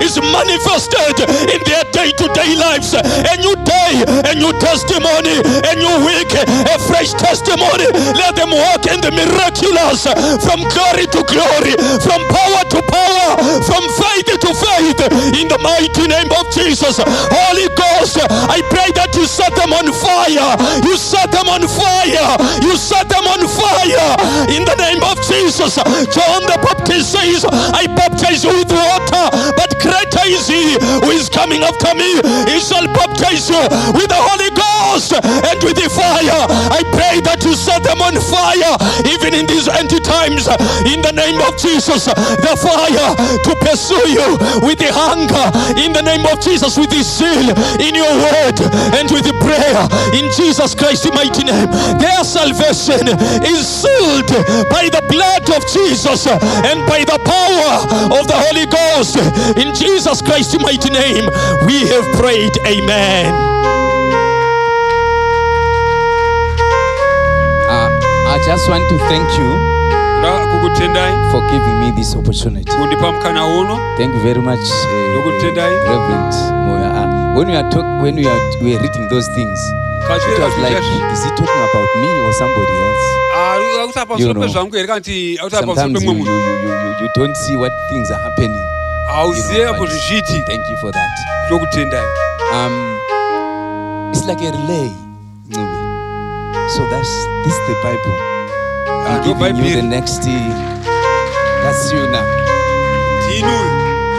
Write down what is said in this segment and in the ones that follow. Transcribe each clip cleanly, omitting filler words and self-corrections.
is manifested in their day-to-day lives. A new day, a new testimony, a new week, a fresh testimony. Let them walk in the miraculous, from glory to glory, from power to power, from faith to faith, in the mighty name of Jesus. Holy Ghost, I pray that you set them on fire. You set them on fire. You set them on fire in the name of Jesus. John the Baptist says, I baptize you with water, but greater is he who is coming after me. He shall baptize you with the Holy Ghost and with the fire. I pray that you set them on fire even in these end times, in the name of Jesus. The fire to pursue you with the hunger, in the name of Jesus, with the zeal in your word and with the prayer in Jesus Christ's mighty name. Their salvation is sealed by the blood of Jesus and by the power of the Holy Ghost. In Jesus Christ's mighty name we have prayed. Amen. I just want to thank you for giving me this opportunity. Thank you very much, Reverend Moya. When we were reading those things, it was like, is he talking about me or somebody else? You know, sometimes you don't see what things are happening. Thank you for that. It's like a relay. So this is the Bible. I'm giving you the next. That's you now.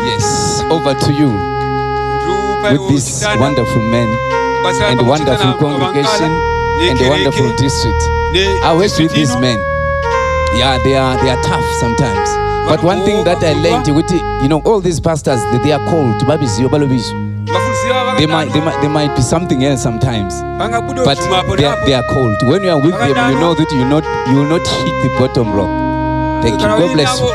Yes, over to you. With this wonderful man and wonderful congregation and a wonderful district. I work with these men. Yeah, they are tough sometimes. But one thing that I learned, you know, all these pastors, they are called. They might be something else sometimes, but they are called. When you are with them, you know that you will not hit the bottom rock. Thank you. God bless you.